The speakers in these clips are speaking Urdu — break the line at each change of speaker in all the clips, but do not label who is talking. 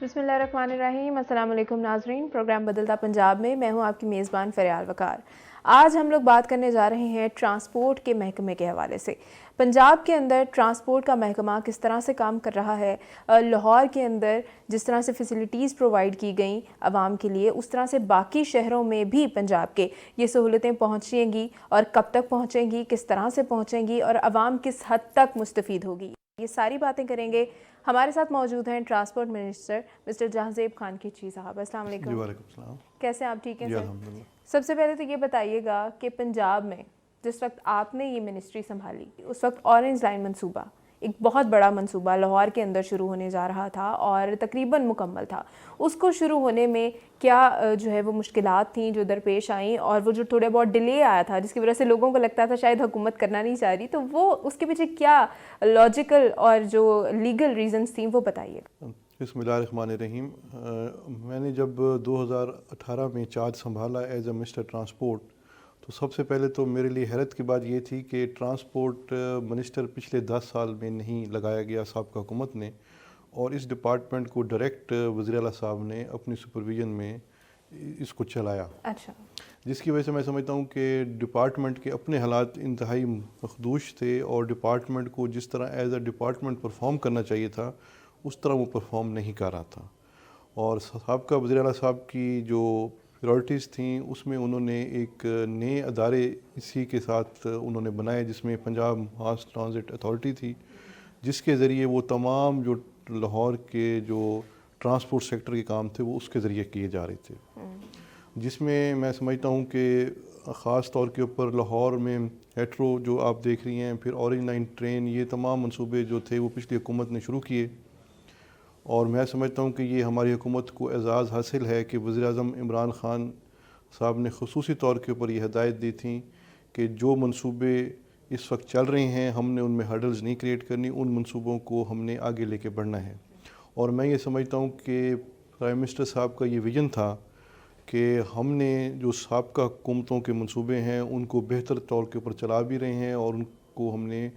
بسم اللہ الرحمن الرحیم۔ السلام علیکم ناظرین، پروگرام بدلتا پنجاب میں میں ہوں آپ کی میزبان فریال وقار۔ آج ہم لوگ بات کرنے جا رہے ہیں ٹرانسپورٹ کے محکمے کے حوالے سے۔ پنجاب کے اندر ٹرانسپورٹ کا محکمہ کس طرح سے کام کر رہا ہے، لاہور کے اندر جس طرح سے فیسلٹیز پرووائڈ کی گئیں عوام کے لیے، اس طرح سے باقی شہروں میں بھی پنجاب کے یہ سہولتیں پہنچیں گی اور کب تک پہنچیں گی، کس طرح سے پہنچیں گی اور عوام کس حد تک مستفید ہوگی، یہ ساری باتیں کریں گے۔ ہمارے ساتھ موجود ہیں transport minister mister Jahanzeb Khan Kichi صاحب۔ السلام علیکم۔
جی وعلیکم السلام۔
کیسے آپ؟ ٹھیک ہیں
جی
سر؟
الحمدللہ۔
سب سے پہلے تو یہ بتائیے گا کہ پنجاب میں جس وقت آپ نے یہ منسٹری سنبھالی، اس وقت اورنج لائن منصوبہ ایک بہت بڑا منصوبہ لاہور کے اندر شروع ہونے جا رہا تھا اور تقریباً مکمل تھا۔ اس کو شروع ہونے میں کیا جو ہے وہ مشکلات تھیں جو درپیش آئیں، اور وہ جو تھوڑے بہت ڈیلے آیا تھا جس کی وجہ سے لوگوں کو لگتا تھا شاید حکومت کرنا نہیں چاہ رہی، تو وہ اس کے پیچھے کیا لاجیکل اور جو لیگل ریزنز تھیں وہ بتائیے گا۔
بسم اللہ الرحمن الرحیم۔ میں نے جب 2018 میں چارج سنبھالا ایز اے مسٹر ٹرانسپورٹ، تو سب سے پہلے تو میرے لیے حیرت کی بات یہ تھی کہ ٹرانسپورٹ منسٹر پچھلے 10 سال میں نہیں لگایا گیا سابقہ حکومت نے، اور اس ڈپارٹمنٹ کو ڈائریکٹ وزیر اعلیٰ صاحب نے اپنی سپرویژن میں اس کو چلایا۔
اچھا۔
جس کی وجہ سے میں سمجھتا ہوں کہ ڈپارٹمنٹ کے اپنے حالات انتہائی مخدوش تھے، اور ڈپارٹمنٹ کو جس طرح ایز اے ڈپارٹمنٹ پرفارم کرنا چاہیے تھا اس طرح وہ پرفارم نہیں کر رہا تھا۔ اور سابقہ وزیر اعلیٰ صاحب کی جو پریورٹیز تھیں اس میں انہوں نے ایک نئے ادارے اسی کے ساتھ انہوں نے بنائے، جس میں پنجاب ماس ٹرانزٹ اتھارٹی تھی، جس کے ذریعے وہ تمام جو لاہور کے جو ٹرانسپورٹ سیکٹر کے کام تھے وہ اس کے ذریعے کیے جا رہے تھے، جس میں سمجھتا ہوں کہ خاص طور کے اوپر لاہور میں میٹرو جو آپ دیکھ رہی ہیں، پھر اورنج لائن ٹرین، یہ تمام منصوبے جو تھے وہ پچھلی حکومت نے شروع کیے، اور میں سمجھتا ہوں کہ یہ ہماری حکومت کو اعزاز حاصل ہے کہ وزیر اعظم عمران خان صاحب نے خصوصی طور کے اوپر یہ ہدایت دی تھی کہ جو منصوبے اس وقت چل رہے ہیں ہم نے ان میں ہرڈلز نہیں کریٹ کرنی، ان منصوبوں کو ہم نے آگے لے کے بڑھنا ہے۔ اور میں یہ سمجھتا ہوں کہ پرائم منسٹر صاحب کا یہ ویژن تھا کہ ہم نے جو سابقہ حکومتوں کے منصوبے ہیں ان کو بہتر طور کے اوپر چلا بھی رہے ہیں، اور ان کو ہم نے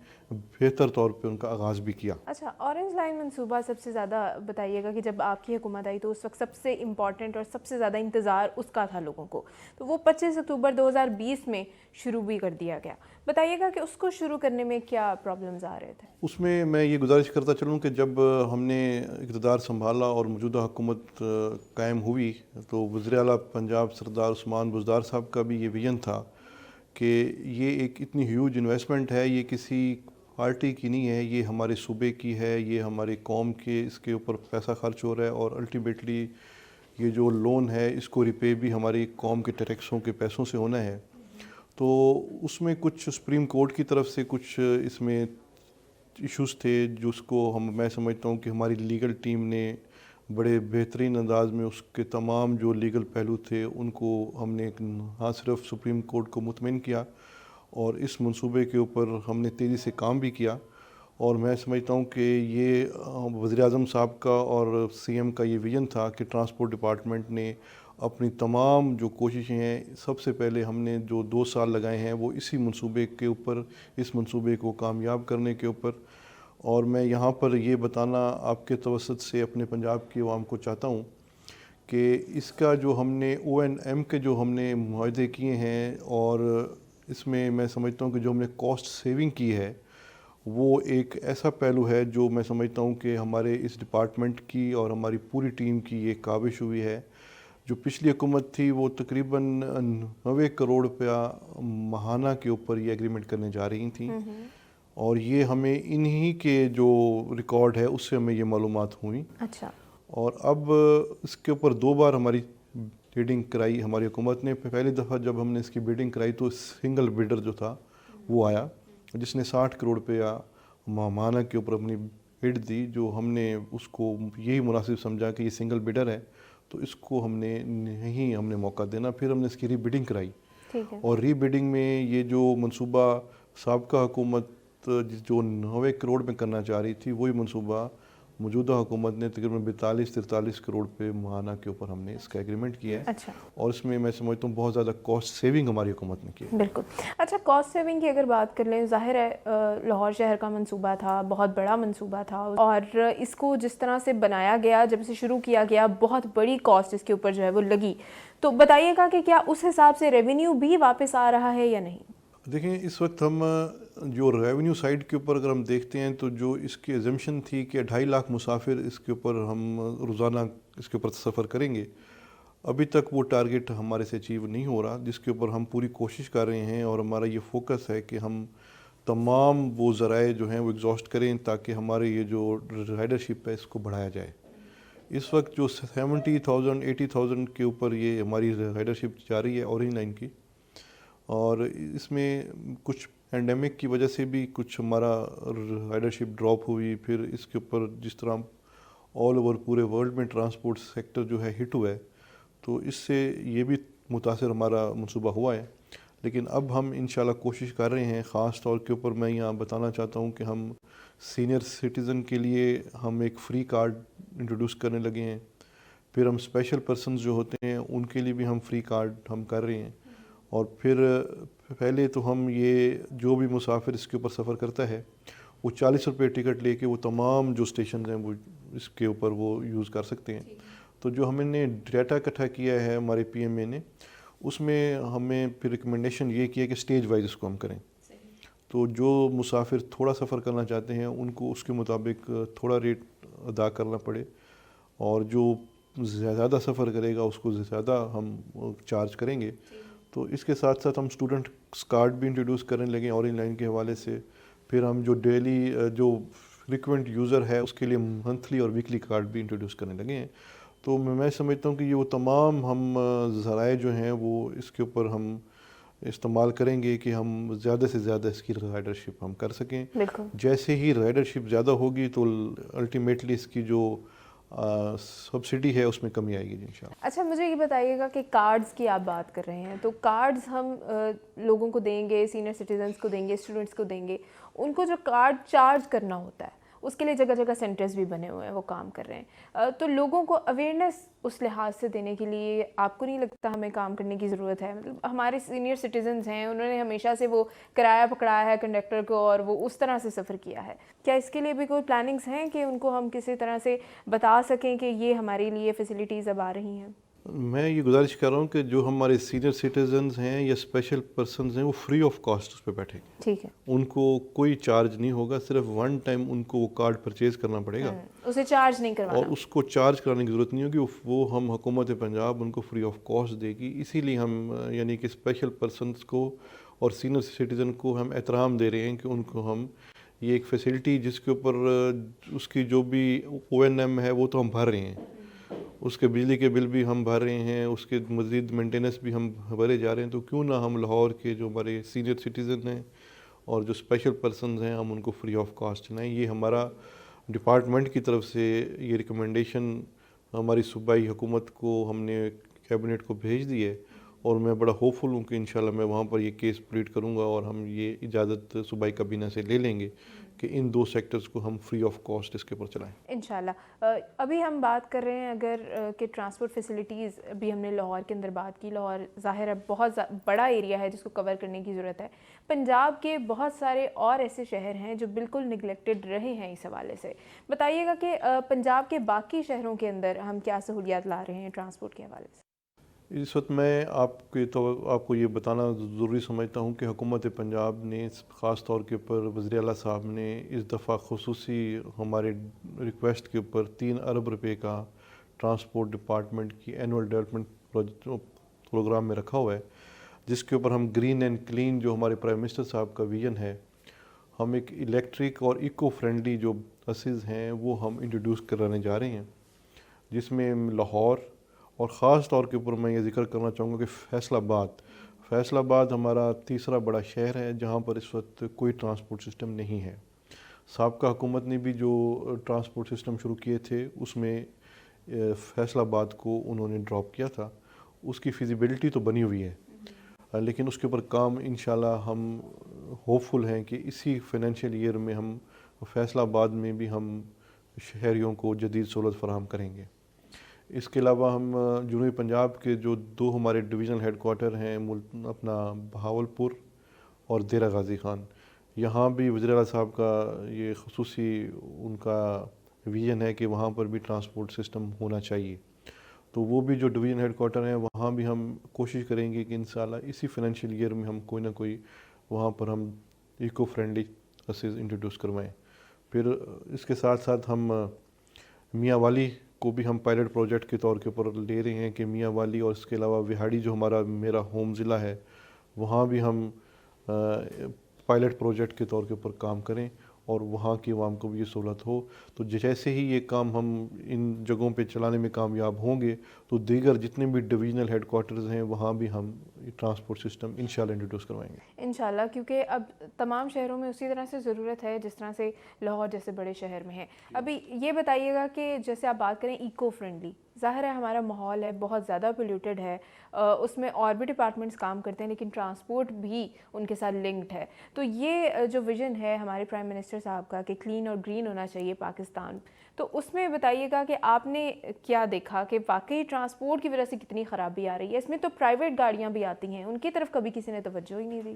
بہتر طور پہ ان کا آغاز بھی کیا۔
اچھا، اورنج لائن منصوبہ سب سے زیادہ بتائیے گا کہ جب آپ کی حکومت آئی تو اس وقت سب سے امپورٹنٹ اور سب سے زیادہ انتظار اس کا تھا لوگوں کو، تو وہ 25 اکتوبر 2020 میں شروع بھی کر دیا گیا۔ بتائیے گا کہ اس کو شروع کرنے میں کیا پرابلمز آ رہے تھے؟
اس میں یہ گزارش کرتا چلوں کہ جب ہم نے اقتدار سنبھالا اور موجودہ حکومت قائم ہوئی تو وزیر اعلیٰ پنجاب سردار عثمان بزدار صاحب کا بھی یہ ویژن تھا کہ یہ ایک اتنی ہیوج انویسٹمنٹ ہے، یہ کسی پارٹی کی نہیں ہے، یہ ہمارے صوبے کی ہے، یہ ہماری قوم کے اس کے اوپر پیسہ خرچ ہو رہا ہے، اور الٹیمیٹلی یہ جو لون ہے اس کو ریپے بھی ہماری قوم کے ٹیکسوں کے پیسوں سے ہونا ہے۔ تو اس میں کچھ سپریم کورٹ کی طرف سے کچھ اس میں ایشوز تھے جس کو میں سمجھتا ہوں کہ ہماری لیگل ٹیم نے بڑے بہترین انداز میں اس کے تمام جو لیگل پہلو تھے ان کو ہم نے نہ صرف سپریم کورٹ کو مطمئن کیا، اور اس منصوبے کے اوپر ہم نے تیزی سے کام بھی کیا۔ اور میں سمجھتا ہوں کہ یہ وزیر اعظم صاحب کا اور سی ایم کا یہ ویژن تھا کہ ٹرانسپورٹ ڈپارٹمنٹ نے اپنی تمام جو کوششیں ہیں سب سے پہلے ہم نے جو 2 سال لگائے ہیں وہ اسی منصوبے کے اوپر، اس منصوبے کو کامیاب کرنے کے اوپر۔ اور میں یہاں پر یہ بتانا آپ کے توسط سے اپنے پنجاب کی عوام کو چاہتا ہوں کہ اس کا جو ہم نے O&M کے جو ہم نے معاہدے کیے ہیں، اور اس میں سمجھتا ہوں کہ جو ہم نے کاسٹ سیونگ کی ہے وہ ایک ایسا پہلو ہے جو میں سمجھتا ہوں کہ ہمارے اس ڈپارٹمنٹ کی اور ہماری پوری ٹیم کی یہ کاوش ہوئی ہے۔ جو پچھلی حکومت تھی وہ تقریباً 90 کروڑ روپیہ ماہانہ کے اوپر یہ ایگریمنٹ کرنے جا رہی تھیں، اور یہ ہمیں انہی کے جو ریکارڈ ہے اس سے ہمیں یہ معلومات ہوئیں۔
اچھا۔
اور اب اس کے اوپر 2 بار ہماری بیڈنگ کرائی ہماری حکومت نے۔ پہلی دفعہ جب ہم نے اس کی بیڈنگ کرائی تو سنگل بیڈر جو تھا وہ آیا جس نے 60 کروڑ روپیہ ماہانہ کے اوپر اپنی بڈ دی، جو ہم نے اس کو یہی مناسب سمجھا کہ یہ سنگل بیڈر ہے تو اس کو ہم نے موقع دینا۔ پھر ہم نے اس کی ری بیڈنگ کرائی، اور ری بیڈنگ میں یہ جو منصوبہ سابقہ حکومت جو 90 کروڑ میں کرنا چاہ رہی تھی وہی منصوبہ موجودہ حکومت نے تقریباً 42-43 کروڑ پہ ماہانہ کے اوپر ہم نے اس کا ایگریمنٹ کیا ہے.
اچھا
اور اس میں میں سمجھتا ہوں بہت زیادہ کاسٹ سیونگ ہماری حکومت نے کی ہے.
بالکل. اچھا کاسٹ سیونگ کی اگر بات کر لیں، ظاہر ہے لاہور شہر کا منصوبہ تھا، بہت بڑا منصوبہ تھا، اور اس کو جس طرح سے بنایا گیا، جب سے شروع کیا گیا، بہت بڑی کاسٹ اس کے اوپر جو ہے وہ لگی. تو بتائیے گا کہ کیا اس حساب سے ریونیو بھی واپس آ رہا ہے یا نہیں؟
دیکھیں اس وقت ہم جو ریونیو سائڈ کے اوپر اگر ہم دیکھتے ہیں تو جو اس کی ایزمپشن تھی کہ 2.5 لاکھ مسافر اس کے اوپر ہم روزانہ اس کے اوپر سفر کریں گے، ابھی تک وہ ٹارگیٹ ہمارے سے اچیو نہیں ہو رہا، جس کے اوپر ہم پوری کوشش کر رہے ہیں. اور ہمارا یہ فوکس ہے کہ ہم تمام وہ ذرائع جو ہیں وہ ایگزاسٹ کریں تاکہ ہمارے یہ جو رائڈرشپ ہے اس کو بڑھایا جائے. اس وقت جو 70,000 80,000 کے اوپر یہ ہماری رائڈرشپ جا رہی ہے اورینج لائن کی، اور اس میں کچھ پینڈیمک کی وجہ سے بھی کچھ ہمارا رائڈرشپ ڈراپ ہوئی. پھر اس کے اوپر جس طرح آل اوور پورے ورلڈ میں ٹرانسپورٹ سیکٹر جو ہے ہٹ ہوا ہے، تو اس سے یہ بھی متاثر ہمارا منصوبہ ہوا ہے. لیکن اب ہم انشاءاللہ کوشش کر رہے ہیں. خاص طور کے اوپر میں یہاں بتانا چاہتا ہوں کہ ہم سینئر سٹیزن کے لیے ہم ایک فری کارڈ انٹروڈیوس کرنے لگے ہیں. پھر ہم اسپیشل پرسنز جو ہوتے ہیں ان کے لیے بھی ہم فری کارڈ ہم کر رہے ہیں. اور پھر پہلے تو ہم یہ جو بھی مسافر اس کے اوپر سفر کرتا ہے وہ 40 روپے ٹکٹ لے کے وہ تمام جو اسٹیشنز ہیں وہ اس کے اوپر وہ یوز کر سکتے ہیں. تو جو ہم نے ڈیٹا اکٹھا کیا ہے ہمارے پی ایم اے نے، اس میں ہمیں پھر ریکمنڈیشن یہ کیا کہ اسٹیج وائز اس کو ہم کریں. تو جو مسافر تھوڑا سفر کرنا چاہتے ہیں ان کو اس کے مطابق تھوڑا ریٹ ادا کرنا پڑے، اور جو زیادہ سفر کرے گا اس کو زیادہ ہم چارج کریں گے. تو اس کے ساتھ ساتھ ہم اسٹوڈنٹ کارڈ بھی انٹروڈیوس کرنے لگے اورینج لائن کے حوالے سے. پھر ہم جو ڈیلی جو فریکوینٹ یوزر ہے اس کے لیے منتھلی اور ویکلی کارڈ بھی انٹروڈیوس کرنے لگے ہیں. تو میں سمجھتا ہوں کہ یہ وہ تمام ہم ذرائع جو ہیں وہ اس کے اوپر ہم استعمال کریں گے کہ ہم زیادہ سے زیادہ اس کی رائڈرشپ ہم کر سکیں.
بالکل.
جیسے ہی رائڈرشپ زیادہ ہوگی تو الٹیمیٹلی اس کی جو سبسڈی ہے اس میں کمی آئے گی انشاءاللہ.
اچھا مجھے یہ بتائیے گا کہ کارڈز کی آپ بات کر رہے ہیں، تو کارڈز ہم لوگوں کو دیں گے، سینئر سٹیزنز کو دیں گے، اسٹوڈنٹس کو دیں گے، ان کو جو کارڈ چارج کرنا ہوتا ہے اس کے لیے جگہ جگہ سینٹرز بھی بنے ہوئے ہیں، وہ کام کر رہے ہیں. تو لوگوں کو اویئرنیس اس لحاظ سے دینے کے لیے آپ کو نہیں لگتا ہمیں کام کرنے کی ضرورت ہے؟ مطلب ہمارے سینئر سٹیزنز ہیں، انہوں نے ہمیشہ سے وہ کرایہ پکڑایا ہے کنڈکٹر کو اور وہ اس طرح سے سفر کیا ہے. کیا اس کے لیے بھی کوئی پلاننگز ہیں کہ ان کو ہم کسی طرح سے بتا سکیں کہ یہ ہمارے لیے فیسلٹیز اب آ رہی ہیں؟
میں یہ گزارش کر رہا ہوں کہ جو ہمارے سینئر سٹیزنز ہیں یا اسپیشل پرسنز ہیں وہ فری آف کاسٹ اس پہ بیٹھیں گے.
ٹھیک ہے.
ان کو کوئی چارج نہیں ہوگا، صرف ون ٹائم ان کو وہ کارڈ پرچیز کرنا پڑے گا،
اسے چارج نہیں کروانا،
اور اس کو چارج کرانے کی ضرورت نہیں ہوگی. وہ ہم حکومت پنجاب ان کو فری آف کاسٹ دے گی. اسی لیے ہم یعنی کہ اسپیشل پرسنز کو اور سینئر سٹیزن کو ہم احترام دے رہے ہیں کہ ان کو ہم یہ ایک فیسلٹی جس کے اوپر اس کی جو بھی او این ایم ہے وہ تو ہم بھر رہے ہیں، اس کے بجلی کے بل بھی ہم بھر رہے ہیں، اس کے مزید مینٹیننس بھی ہم بھرے جا رہے ہیں. تو کیوں نہ ہم لاہور کے جو ہمارے سینئر سٹیزن ہیں اور جو اسپیشل پرسنز ہیں ہم ان کو فری آف کاسٹ چلائیں. یہ ہمارا ڈپارٹمنٹ کی طرف سے یہ ریکمنڈیشن ہماری صوبائی حکومت کو ہم نے کیبنٹ کو بھیج دی ہے، اور میں بڑا ہوپ فل ہوں کہ انشاءاللہ میں وہاں پر یہ کیس پلیٹ کروں گا اور ہم یہ اجازت صوبائی کابینہ سے لے لیں گے کہ ان دو سیکٹرز کو ہم فری آف کاسٹ اس کے اوپر چلائیں
انشاءاللہ. ابھی ہم بات کر رہے ہیں اگر کہ ٹرانسپورٹ فیسلٹیز، ابھی ہم نے لاہور کے اندر بات کی. لاہور ظاہر ہے بہت بڑا ایریا ہے جس کو کور کرنے کی ضرورت ہے. پنجاب کے بہت سارے اور ایسے شہر ہیں جو بالکل نگلیکٹڈ رہے ہیں اس حوالے سے. بتائیے گا کہ پنجاب کے باقی شہروں کے اندر ہم کیا سہولیات لا رہے ہیں ٹرانسپورٹ کے حوالے سے؟
اس وقت میں آپ کو یہ بتانا ضروری سمجھتا ہوں کہ حکومت پنجاب نے خاص طور کے اوپر وزیر اعلیٰ صاحب نے اس دفعہ خصوصی ہمارے ریکویسٹ کے اوپر 3 ارب روپے کا ٹرانسپورٹ ڈپارٹمنٹ کی اینول ڈیولپمنٹ پروگرام میں رکھا ہوا ہے، جس کے اوپر ہم گرین اینڈ کلین جو ہمارے پرائم منسٹر صاحب کا ویژن ہے، ہم ایک الیکٹرک اور ایکو فرینڈلی جو بسز ہیں وہ ہم انٹروڈیوس کرانے جا رہے ہیں، جس میں لاہور اور خاص طور کے اوپر میں یہ ذکر کرنا چاہوں گا کہ فیصل آباد ہمارا تیسرا بڑا شہر ہے جہاں پر اس وقت کوئی ٹرانسپورٹ سسٹم نہیں ہے. سابقہ حکومت نے بھی جو ٹرانسپورٹ سسٹم شروع کیے تھے اس میں فیصل آباد کو انہوں نے ڈراپ کیا تھا. اس کی فیزیبلٹی تو بنی ہوئی ہے لیکن اس کے اوپر کام انشاءاللہ ہم ہوپ فل ہیں کہ اسی فائنینشیل ایئر میں ہم فیصل آباد میں بھی ہم شہریوں کو جدید سہولت فراہم کریں گے۔ اس کے علاوہ ہم جنوبی پنجاب کے جو 2 ہمارے ڈویژنل ہیڈ کوارٹر ہیں اپنا بہاولپور اور دیرہ غازی خان، یہاں بھی وزیر اعلیٰ صاحب کا یہ خصوصی ان کا ویژن ہے کہ وہاں پر بھی ٹرانسپورٹ سسٹم ہونا چاہیے۔ تو وہ بھی جو ڈویژن ہیڈ کوارٹر ہیں وہاں بھی ہم کوشش کریں گے کہ انشاءاللہ اسی فائنینشیل ایئر میں ہم کوئی نہ کوئی وہاں پر ہم ایکو فرینڈلی بسز انٹروڈیوس کروائیں۔ پھر اس کے ساتھ ساتھ ہم میاں والی کو بھی ہم پائلٹ پروجیکٹ کے طور کے اوپر لے رہے ہیں کہ میاں والی اور اس کے علاوہ وہاڑی جو میرا ہوم ضلع ہے وہاں بھی ہم پائلٹ پروجیکٹ کے طور کے اوپر کام کریں اور وہاں کی عوام کو بھی یہ سہولت ہو۔ تو جیسے ہی یہ کام ہم ان جگہوں پہ چلانے میں کامیاب ہوں گے تو دیگر جتنے بھی ڈویژنل ہیڈ کوارٹرز ہیں وہاں بھی ہم ٹرانسپورٹ سسٹم انشاءاللہ انٹروڈیوس کروائیں گے
انشاءاللہ، کیونکہ اب تمام شہروں میں اسی طرح سے ضرورت ہے جس طرح سے لاہور جیسے بڑے شہر میں ہے۔ ابھی یہ بتائیے گا کہ جیسے آپ بات کریں ایکو فرینڈلی، ظاہر ہے ہمارا ماحول ہے بہت زیادہ پولیوٹیڈ ہے، اس میں اور بھی ڈپارٹمنٹس کام کرتے ہیں لیکن ٹرانسپورٹ بھی ان کے ساتھ لنکڈ ہے۔ تو یہ جو ویژن ہے ہمارے پرائم منسٹر صاحب کا کہ کلین اور گرین ہونا چاہیے پاکستان، تو اس میں بتائیے گا کہ آپ نے کیا دیکھا کہ واقعی ٹرانسپورٹ کی وجہ سے کتنی خرابی آ رہی ہے؟ اس میں تو پرائیویٹ گاڑیاں بھی آتی ہیں، ان کی طرف کبھی کسی نے توجہ ہی نہیں دی۔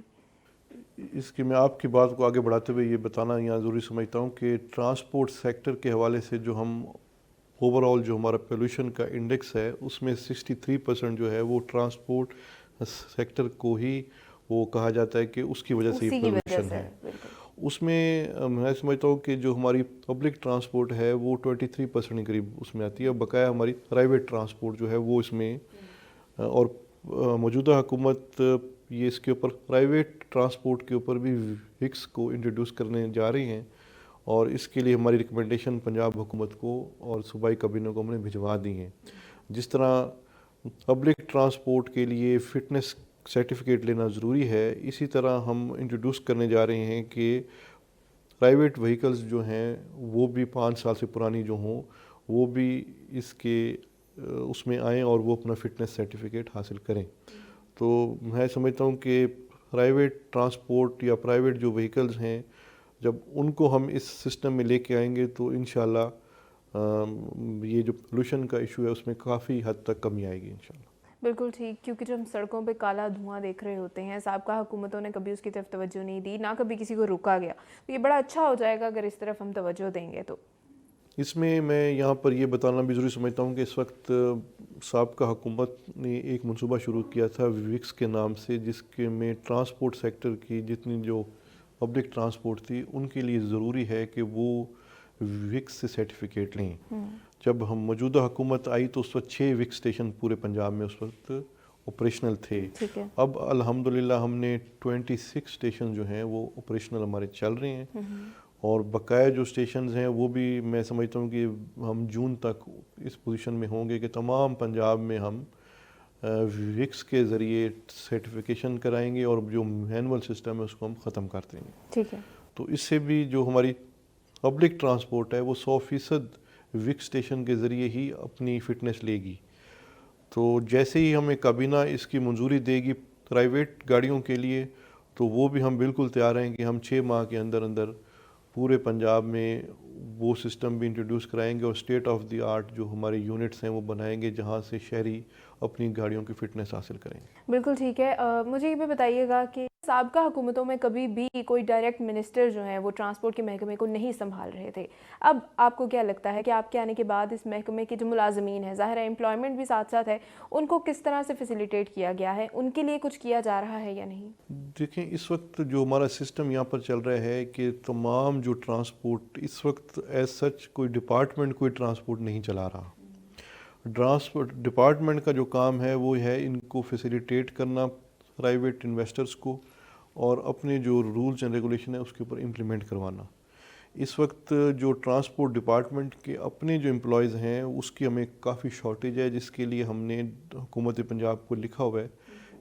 اس کی میں آپ کی بات کو آگے بڑھاتے ہوئے یہ بتانا یہاں ضروری سمجھتا ہوں کہ ٹرانسپورٹ سیکٹر کے حوالے سے جو ہم اوور آل جو ہمارا پولوشن کا انڈیکس ہے اس میں 63% جو ہے وہ ٹرانسپورٹ سیکٹر کو ہی وہ کہا جاتا ہے کہ اس کی وجہ سے یہ پولوشن ہے۔ اس میں میں سمجھتا ہوں کہ جو ہماری پبلک ٹرانسپورٹ ہے وہ 23% کے قریب اس میں آتی ہے، بقایا ہماری پرائیویٹ ٹرانسپورٹ جو ہے وہ اس میں، اور موجودہ حکومت یہ اس کے اوپر پرائیویٹ ٹرانسپورٹ کے اوپر بھی وکس کو انٹروڈیوس کرنے جا رہے ہیں، اور اس کے لیے ہماری ریکمنڈیشن پنجاب حکومت کو اور صوبائی کابینہ کو ہم نے بھجوا دی ہیں۔ جس طرح پبلک ٹرانسپورٹ کے لیے فٹنس سرٹیفکیٹ لینا ضروری ہے، اسی طرح ہم انٹروڈیوس کرنے جا رہے ہیں کہ پرائیویٹ وہیکلز جو ہیں وہ بھی 5 سال سے پرانی جو ہوں وہ بھی اس میں آئیں اور وہ اپنا فٹنس سرٹیفکیٹ حاصل کریں۔ تو میں سمجھتا ہوں کہ پرائیویٹ ٹرانسپورٹ یا پرائیویٹ جو وہیکلز ہیں جب ان کو ہم اس سسٹم میں لے کے آئیں گے تو انشاءاللہ یہ جو پولوشن کا ایشو ہے اس میں کافی حد تک کمی آئے گی انشاءاللہ۔
بالکل ٹھیک، کیونکہ جو ہم سڑکوں پہ کالا دھواں دیکھ رہے ہوتے ہیں، سابقہ حکومتوں نے کبھی اس کی طرف توجہ نہیں دی، نہ کبھی کسی کو روکا گیا، تو یہ بڑا اچھا ہو جائے گا اگر اس طرف ہم توجہ دیں گے تو۔
اس میں یہاں پر یہ بتانا بھی ضروری سمجھتا ہوں کہ اس وقت سابقہ حکومت نے ایک منصوبہ شروع کیا تھا وکس کے نام سے، جس کے میں ٹرانسپورٹ سیکٹر کی جتنی جو پبلک ٹرانسپورٹ تھی ان کے لیے ضروری ہے کہ وہ وکس سے سرٹیفکیٹ لیں۔ جب ہم موجودہ حکومت آئی تو اس وقت 6 وکس اسٹیشن پورے پنجاب میں اس وقت آپریشنل تھے۔ اب الحمدللہ ہم نے 26 اسٹیشن جو ہیں وہ آپریشنل ہمارے چل رہے ہیں، اور بقایا جو اسٹیشنز ہیں وہ بھی میں سمجھتا ہوں کہ ہم جون تک اس پوزیشن میں ہوں گے کہ تمام پنجاب میں ہم وکس کے ذریعے سرٹیفیکیشن کرائیں گے اور جو مینول سسٹم ہے اس کو ہم ختم کر دیں گے۔
ٹھیک ہے،
تو اس سے بھی جو ہماری پبلک ٹرانسپورٹ ہے وہ 100% وکس اسٹیشن کے ذریعے ہی اپنی فٹنس لے گی۔ تو جیسے ہی ہمیں کابینہ اس کی منظوری دے گی پرائیویٹ گاڑیوں کے لیے تو وہ بھی ہم بالکل تیار ہیں کہ ہم 6 ماہ کے اندر اندر پورے پنجاب میں وہ سسٹم بھی انٹروڈیوس کرائیں گے اور اسٹیٹ آف دی آرٹ جو ہمارے یونٹس ہیں وہ بنائیں گے جہاں سے شہری اپنی گاڑیوں کی فٹنس حاصل کریں گے۔
بالکل ٹھیک ہے۔ مجھے یہ بھی بتائیے گا کہ سابقہ حکومتوں میں کبھی بھی کوئی ڈائریکٹ منسٹر جو ہیں وہ ٹرانسپورٹ کے محکمے کو نہیں سنبھال رہے تھے، اب آپ کو کیا لگتا ہے کہ آپ کے آنے کے بعد اس محکمے کے جو ملازمین ہیں، ظاہر ہے امپلائمنٹ بھی ساتھ ساتھ ہے، ان کو کس طرح سے فیسیلیٹیٹ کیا گیا ہے، ان کے لیے کچھ کیا جا رہا ہے یا نہیں؟
دیکھیں اس وقت جو ہمارا سسٹم یہاں پر چل رہا ہے کہ تمام جو ٹرانسپورٹ اس وقت ایز سچ کوئی ڈپارٹمنٹ کوئی ٹرانسپورٹ نہیں چلا رہا۔ ٹرانسپورٹ ڈپارٹمنٹ کا جو کام ہے وہ ہے ان کو فیسیلیٹیٹ کرنا پرائیویٹ انویسٹرز کو اور اپنے جو رولز اینڈ ریگولیشن ہے اس کے اوپر امپلیمنٹ کروانا۔ اس وقت جو ٹرانسپورٹ ڈپارٹمنٹ کے اپنے جو امپلائیز ہیں اس کی ہمیں کافی شارٹیج ہے، جس کے لیے ہم نے حکومت پنجاب کو لکھا ہوا ہے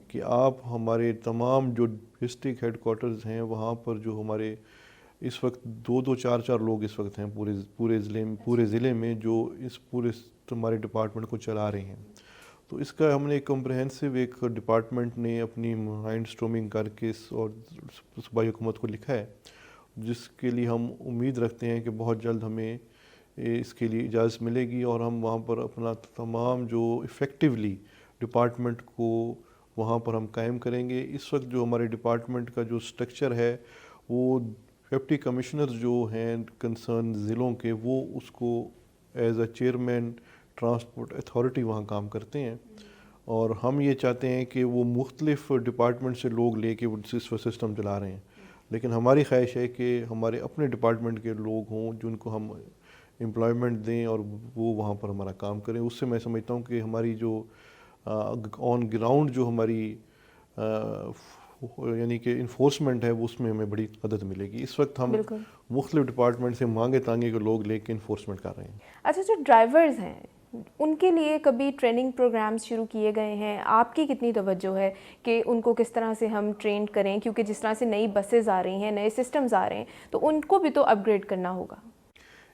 کہ آپ ہمارے تمام جو ڈسٹرکٹ ہیڈ کوارٹرز ہیں وہاں پر جو ہمارے اس وقت 2 4 لوگ اس وقت ہیں پورے ضلع میں جو اس پورے ہمارے ڈپارٹمنٹ کو چلا رہے ہیں۔ تو اس کا ہم نے ایک کمپریہنسو ایک ڈپارٹمنٹ نے اپنی مائنڈ اسٹورمنگ کر کے اور صوبائی حکومت کو لکھا ہے، جس کے لیے ہم امید رکھتے ہیں کہ بہت جلد ہمیں اس کے لیے اجازت ملے گی اور ہم وہاں پر اپنا تمام جو افیکٹولی ڈپارٹمنٹ کو وہاں پر ہم قائم کریں گے. اس وقت جو ہمارے ڈپارٹمنٹ کا جو سٹرکچر ہے وہ 50 کمشنرز جو ہیں کنسرن ضلعوں کے وہ اس کو as a chairman transport authority وہاں کام کرتے ہیں, اور ہم یہ چاہتے ہیں کہ وہ مختلف ڈپارٹمنٹ سے لوگ لے کے وہ سسٹم چلا رہے ہیں, لیکن ہماری خواہش ہے کہ ہمارے اپنے ڈپارٹمنٹ کے لوگ ہوں جن کو ہم امپلائمنٹ دیں اور وہ وہاں پر ہمارا کام کریں. اس سے میں سمجھتا ہوں کہ ہماری جو آن گراؤنڈ جو ہماری یعنی کہ انفورسمنٹ ہے وہ اس میں ہمیں بڑی مدد ملے گی. اس وقت ہم
بالکل.
مختلف ڈپارٹمنٹ سے مانگے تانگے کے لوگ لے کے انفورسمنٹ کر رہے ہیں.
اچھا, جو ڈرائیورز ہیں ان کے لیے کبھی ٹریننگ پروگرامز شروع کیے گئے ہیں؟ آپ کی کتنی توجہ ہے کہ ان کو کس طرح سے ہم ٹرینڈ کریں, کیونکہ جس طرح سے نئی بسز آ رہی ہیں, نئے سسٹمز آ رہے ہیں, تو ان کو بھی تو اپ گریڈ کرنا ہوگا.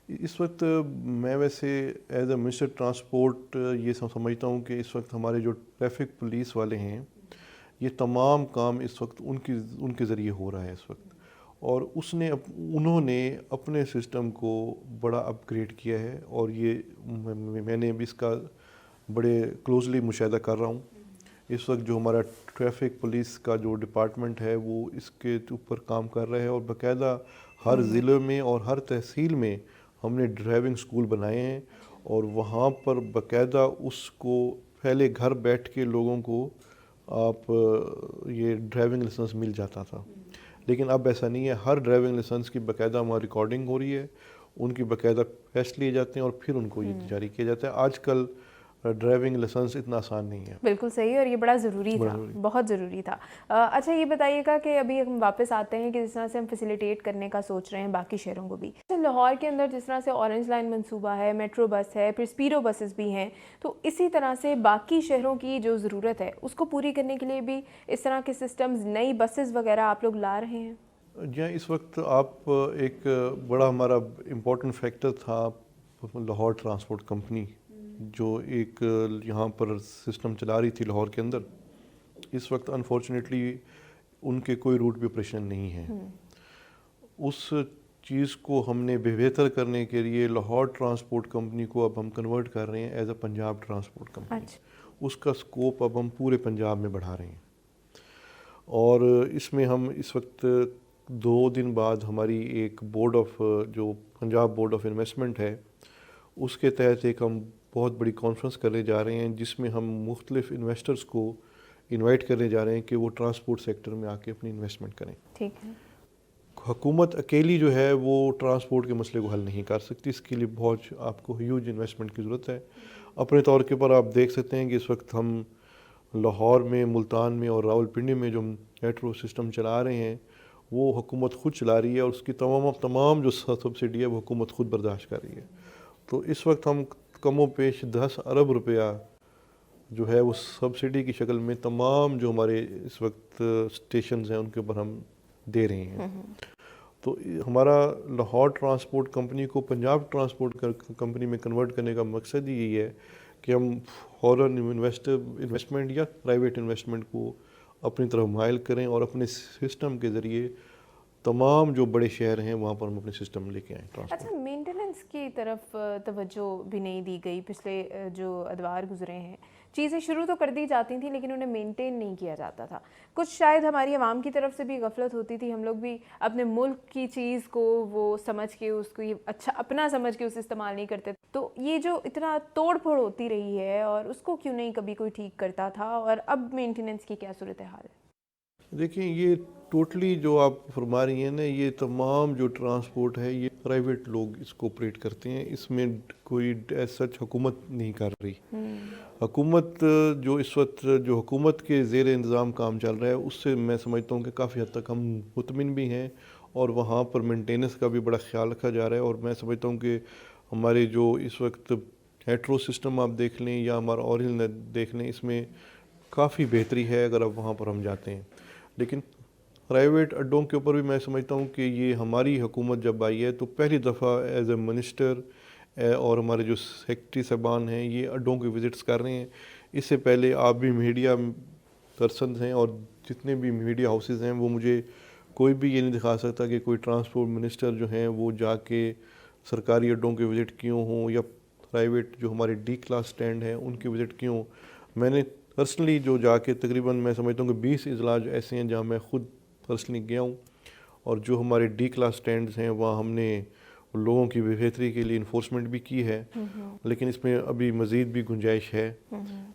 اس وقت میں ویسے ایز اے منسٹر ٹرانسپورٹ یہ سمجھتا ہوں کہ اس وقت ہمارے جو ٹریفک پولیس والے ہیں یہ تمام کام اس وقت ان کے ذریعے ہو رہا ہے اس وقت, اور انہوں نے اپنے سسٹم کو بڑا اپ گریڈ کیا ہے, اور یہ میں نے بھی اس کا بڑے کلوزلی مشاہدہ کر رہا ہوں. اس وقت جو ہمارا ٹریفک پولیس کا جو ڈپارٹمنٹ ہے وہ اس کے اوپر کام کر رہا ہے, اور باقاعدہ ہر ضلع میں اور ہر تحصیل میں ہم نے ڈرائیونگ سکول بنائے ہیں, اور وہاں پر باقاعدہ اس کو پہلے گھر بیٹھ کے لوگوں کو آپ یہ ڈرائیونگ لائسنس مل جاتا تھا, لیکن اب ایسا نہیں ہے. ہر ڈرائیونگ لائسنس کی باقاعدہ ہماری ریکارڈنگ ہو رہی ہے, ان کی باقاعدہ ٹیسٹ لیے جاتے ہیں اور پھر ان کو یہ جاری کیا جاتا ہے. آج کل ڈرائیونگ لائسنس اتنا آسان نہیں ہے.
بالکل صحیح, اور یہ بڑا ضروری تھا, بہت ضروری تھا. اچھا, یہ بتائیے گا کہ ابھی ہم واپس آتے ہیں کہ جس طرح سے ہم فیسیلیٹیٹ کرنے کا سوچ رہے ہیں باقی شہروں کو بھی. لاہور کے اندر جس طرح سے اورنج لائن منصوبہ ہے, میٹرو بس ہے, پھر اسپیڈو بسز بھی ہیں, تو اسی طرح سے باقی شہروں کی جو ضرورت ہے اس کو پوری کرنے کے لیے بھی اس طرح کے سسٹمز, نئی بسز وغیرہ آپ لوگ لا رہے ہیں؟
جی, اس وقت آپ ایک بڑا ہمارا امپورٹنٹ فیکٹر تھا لاہور ٹرانسپورٹ کمپنی, جو ایک یہاں پر سسٹم چلا رہی تھی لاہور کے اندر. اس وقت انفارچونیٹلی ان کے کوئی روٹ بھی آپریشن نہیں ہے. اس چیز کو ہم نے بہتر کرنے کے لیے لاہور ٹرانسپورٹ کمپنی کو اب ہم کنورٹ کر رہے ہیں as a Punjab transport company. اس کا سکوپ اب ہم پورے پنجاب میں بڑھا رہے ہیں, اور اس میں ہم اس وقت 2 دن بعد ہماری ایک بورڈ آف جو پنجاب بورڈ آف انویسٹمنٹ ہے اس کے تحت ایک ہم بہت بڑی کانفرنس کرنے جا رہے ہیں, جس میں ہم مختلف انویسٹرز کو انوائٹ کرنے جا رہے ہیں کہ وہ ٹرانسپورٹ سیکٹر میں آ کے اپنی انویسٹمنٹ کریں.
ٹھیک ہے.
حکومت اکیلی جو ہے وہ ٹرانسپورٹ کے مسئلے کو حل نہیں کر سکتی, اس کے لیے بہت آپ کو ہیوج انویسٹمنٹ کی ضرورت ہے. اپنے طور کے پر آپ دیکھ سکتے ہیں کہ اس وقت ہم لاہور میں, ملتان میں اور راول پنڈی میں جو میٹرو سسٹم چلا رہے ہیں وہ حکومت خود چلا رہی ہے, اور اس کی تمام جو سبسڈی ہے وہ حکومت خود برداشت کر رہی ہے. تو اس وقت ہم کم و بیش 10 ارب روپیہ جو ہے وہ سبسڈی کی شکل میں تمام جو ہمارے اس وقت اسٹیشنز ہیں ان کے اوپر ہم دے رہے ہیں. تو ہمارا لاہور ٹرانسپورٹ کمپنی کو پنجاب ٹرانسپورٹ کمپنی میں کنورٹ کرنے کا مقصد ہی یہی ہے کہ ہم فوراً انویسٹمنٹ یا پرائیویٹ انویسٹمنٹ کو اپنی طرف مائل کریں, اور اپنے سسٹم کے ذریعے تمام جو بڑے شہر ہیں وہاں پر ہم اپنے سسٹم لے کے آئیں.
اچھا, مینٹیننس کی طرف توجہ بھی نہیں دی گئی. پچھلے جو ادوار گزرے ہیں چیزیں شروع تو کر دی جاتی تھیں لیکن انہیں مینٹین نہیں کیا جاتا تھا. کچھ شاید ہماری عوام کی طرف سے بھی غفلت ہوتی تھی, ہم لوگ بھی اپنے ملک کی چیز کو وہ سمجھ کے اس کو اچھا اپنا سمجھ کے اسے استعمال نہیں کرتے. تو یہ جو اتنا توڑ پھوڑ ہوتی رہی ہے اور اس کو کیوں نہیں کبھی کوئی ٹھیک کرتا تھا, اور اب مینٹیننس کی کیا صورتحال ہے؟
دیکھیں, یہ ٹوٹلی جو آپ فرما رہی ہیں نا, یہ تمام جو ٹرانسپورٹ ہے یہ پرائیویٹ لوگ اس کو آپریٹ کرتے ہیں. اس میں کوئی ایز سچ حکومت نہیں کر رہی. حکومت جو اس وقت جو حکومت کے زیر انتظام کام چل رہا ہے اس سے میں سمجھتا ہوں کہ کافی حد تک ہم مطمئن بھی ہیں, اور وہاں پر مینٹیننس کا بھی بڑا خیال رکھا جا رہا ہے. اور میں سمجھتا ہوں کہ ہمارے جو اس وقت میٹرو سسٹم آپ دیکھ لیں یا ہمارا اورنج دیکھ لیں, اس میں کافی بہتری ہے اگر اب وہاں پر ہم جاتے ہیں. لیکن پرائیویٹ اڈوں کے اوپر بھی میں سمجھتا ہوں کہ یہ ہماری حکومت جب آئی ہے تو پہلی دفعہ ایز اے منسٹر اور ہمارے جو سیکرٹری صاحبان ہیں یہ اڈوں کے وزٹس کر رہے ہیں. اس سے پہلے آپ بھی میڈیا پرسنز ہیں اور جتنے بھی میڈیا ہاؤسز ہیں وہ مجھے کوئی بھی یہ نہیں دکھا سکتا کہ کوئی ٹرانسپورٹ منسٹر جو ہیں وہ جا کے سرکاری اڈوں کے وزٹ کیے ہوں یا پرائیویٹ جو ہمارے ڈی کلاس سٹینڈ ہیں ان کے وزٹ کیے ہوں. میں نے پرسنلی جو جا کے تقریباً میں سمجھتا ہوں کہ 20 اضلاع ایسے ہیں جہاں میں خود پرسنلی گیا ہوں, اور جو ہمارے ڈی کلاس سٹینڈز ہیں وہاں ہم نے لوگوں کی بہتری کے لیے انفورسمنٹ بھی کی ہے, لیکن اس میں ابھی مزید بھی گنجائش ہے.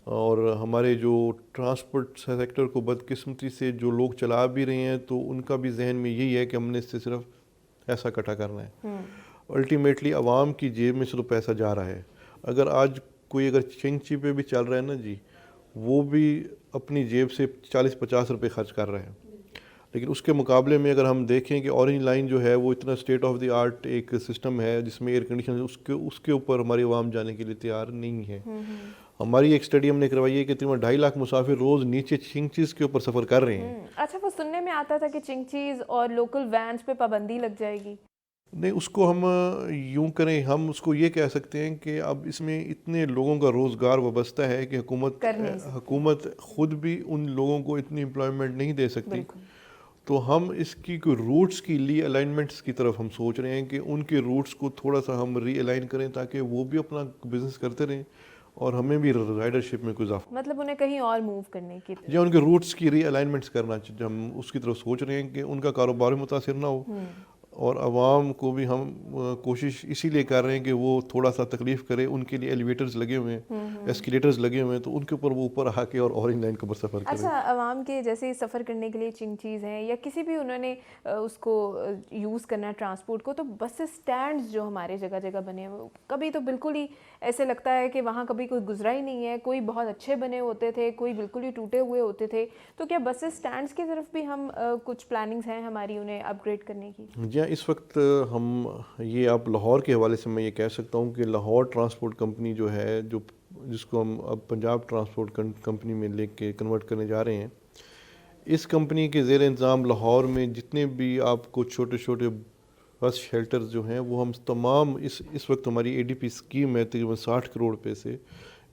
اور ہمارے جو ٹرانسپورٹ سیکٹر کو بدقسمتی سے جو لوگ چلا بھی رہے ہیں تو ان کا بھی ذہن میں یہی ہے کہ ہم نے اس سے صرف ایسا اکٹھا کرنا ہے. الٹیمیٹلی عوام کی جیب میں سے تو پیسہ جا رہا ہے. اگر آج کوئی اگر چنگچی پہ بھی چل رہا ہے نا جی, وہ بھی اپنی جیب سے 40-50 روپے خرچ کر رہے ہیں. لیکن اس کے مقابلے میں اگر ہم دیکھیں کہ اورنج لائن جو ہے وہ اتنا اسٹیٹ آف دی آرٹ ایک سسٹم ہے جس میں ایئر کنڈیشن, اس کے اوپر ہماری عوام جانے کے لیے تیار نہیں ہے. ہماری ایک اسٹڈی ہم نے کروائی ہے کہ تقریباً 2.5 لاکھ مسافر روز نیچے چنگچیز کے اوپر سفر کر رہے ہیں.
اچھا, وہ سننے میں آتا تھا کہ چنگچیز اور لوکل وینس پہ پابندی لگ جائے گی.
نہیں, اس کو ہم یوں کریں, ہم اس کو یہ کہہ سکتے ہیں کہ اب اس میں اتنے لوگوں کا روزگار وابستہ ہے کہ حکومت خود بھی ان لوگوں کو اتنی امپلائمنٹ نہیں دے سکتی. تو ہم اس کی کوئی روٹس کی ری الائنمنٹس کی طرف ہم سوچ رہے ہیں کہ ان کے روٹس کو تھوڑا سا ہم ری الائن کریں تاکہ وہ بھی اپنا بزنس کرتے رہیں اور ہمیں بھی رائڈرشپ میں کوئی اضافہ,
مطلب انہیں کہیں اور موو کرنے کی,
یا ان کے روٹس کی ری الائنمنٹس کرنا, ہم اس کی طرف سوچ رہے ہیں کہ ان کا کاروبار بھی متاثر نہ ہو, اور عوام کو بھی ہم کوشش اسی لیے کر رہے ہیں کہ وہ تھوڑا سا تکلیف کرے. ان کے لیے ایلیویٹرز لگے ہوئے ہیں, ایسکیلیٹرز لگے ہوئے ہیں, تو ان کے اوپر وہ اوپر آ کے اور اورنج لائن کے اوپر سفر کرے.
اچھا, عوام کے جیسے سفر کرنے کے لیے چنگچیز ہیں یا کسی بھی انہوں نے اس کو یوز کرنا ہے ٹرانسپورٹ کو, تو بس اسٹینڈز جو ہمارے جگہ جگہ بنے ہوئے, کبھی تو بالکل ہی ایسے لگتا ہے کہ وہاں کبھی کوئی گزرا ہی نہیں ہے. کوئی بہت اچھے بنے ہوتے تھے, کوئی بالکل ہی ٹوٹے ہوئے ہوتے تھے. تو کیا بس اسٹینڈز کی طرف بھی ہم کچھ پلاننگز ہیں ہماری انہیں اپ گریڈ کرنے کی؟
جی ہاں, اس وقت ہم یہ آپ لاہور کے حوالے سے میں یہ کہہ سکتا ہوں کہ لاہور ٹرانسپورٹ کمپنی جو ہے, جس کو ہم اب پنجاب ٹرانسپورٹ کمپنی میں لے کے کنورٹ کرنے جا رہے ہیں, اس کمپنی کے زیر انتظام لاہور میں جتنے بھی آپ کو چھوٹے چھوٹے بس شیلٹرز جو ہیں وہ ہم تمام اس وقت ہماری ADP اسکیم ہے تقریباً 60 کروڑ روپے سے,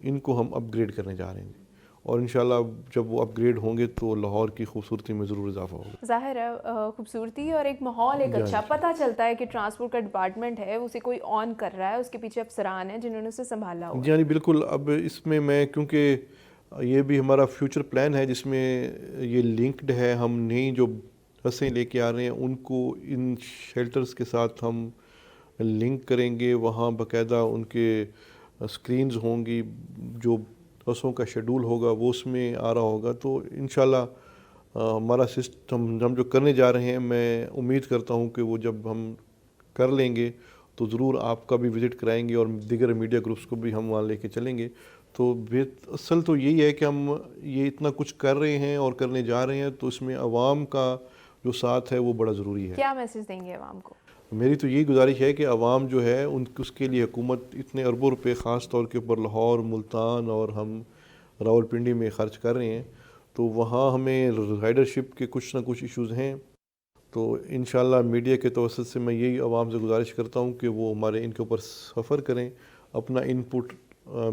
ان کو ہم اپ گریڈ کرنے جا رہے ہیں. اور انشاءاللہ جب وہ اپ گریڈ ہوں گے تو لاہور کی خوبصورتی میں ضرور اضافہ ہوگا.
ظاہر ہے خوبصورتی اور ایک ماحول ایک اچھا پتہ چلتا ہے کہ ٹرانسپورٹ کا ڈپارٹمنٹ ہے, اسے کوئی آن کر رہا ہے, اس کے پیچھے افسران ہیں جنہوں نے اسے سنبھالا ہوا.
جی ہاں بالکل. اب اس میں کیونکہ یہ بھی ہمارا فیوچر پلان ہے جس میں یہ لنکڈ ہے, ہم نئی جو بسیں لے کے آ رہے ہیں ان کو ان شیلٹرز کے ساتھ ہم لنک کریں گے. وہاں باقاعدہ ان کے اسکرینز ہوں گی, جو بسوں کا شیڈول ہوگا وہ اس میں آ رہا ہوگا. تو انشاءاللہ ہمارا سسٹم ہم جو کرنے جا رہے ہیں, میں امید کرتا ہوں کہ وہ جب ہم کر لیں گے تو ضرور آپ کا بھی وزٹ کرائیں گے اور دیگر میڈیا گروپس کو بھی ہم وہاں لے کے چلیں گے. تو اصل تو یہی ہے کہ ہم یہ اتنا کچھ کر رہے ہیں اور کرنے جا رہے ہیں, تو اس میں عوام کا جو ساتھ ہے وہ بڑا ضروری ہے.
کیا میسج دیں گے عوام کو؟
میری تو یہی گزارش ہے کہ عوام جو ہے اس کے لیے حکومت اتنے اربوں روپے خاص طور کے اوپر لاہور, ملتان اور ہم راولپنڈی میں خرچ کر رہے ہیں, تو وہاں ہمیں رائڈرشپ کے کچھ نہ کچھ ایشوز ہیں. تو انشاءاللہ میڈیا کے توسط سے میں یہی عوام سے گزارش کرتا ہوں کہ وہ ہمارے ان کے اوپر سفر کریں, اپنا انپٹ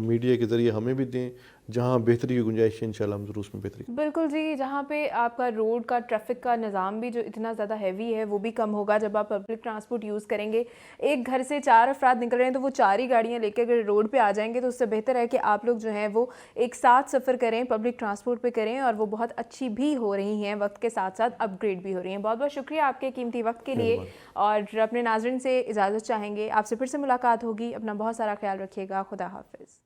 میڈیا کے ذریعے ہمیں بھی دیں. جہاں بہتری کی گنجائش ہے انشاءاللہ ہم ضرور اس میں بہتری.
بالکل جی, جہاں پہ آپ کا روڈ کا ٹریفک کا نظام بھی جو اتنا زیادہ ہیوی ہے وہ بھی کم ہوگا جب آپ پبلک ٹرانسپورٹ یوز کریں گے. ایک گھر سے 4 افراد نکل رہے ہیں تو وہ 4 ہی گاڑیاں لے کے اگر روڈ پہ آ جائیں گے تو اس سے بہتر ہے کہ آپ لوگ جو ہیں وہ ایک ساتھ سفر کریں, پبلک ٹرانسپورٹ پہ کریں, اور وہ بہت اچھی بھی ہو رہی ہیں, وقت کے ساتھ ساتھ اپ گریڈ بھی ہو رہی ہیں. بہت بہت شکریہ آپ کے قیمتی وقت کے لیے, اور اپنے ناظرین سے اجازت چاہیں گے, آپ سے پھر سے ملاقات ہوگی. اپنا بہت سارا خیال رکھیے گا. خدا حافظ.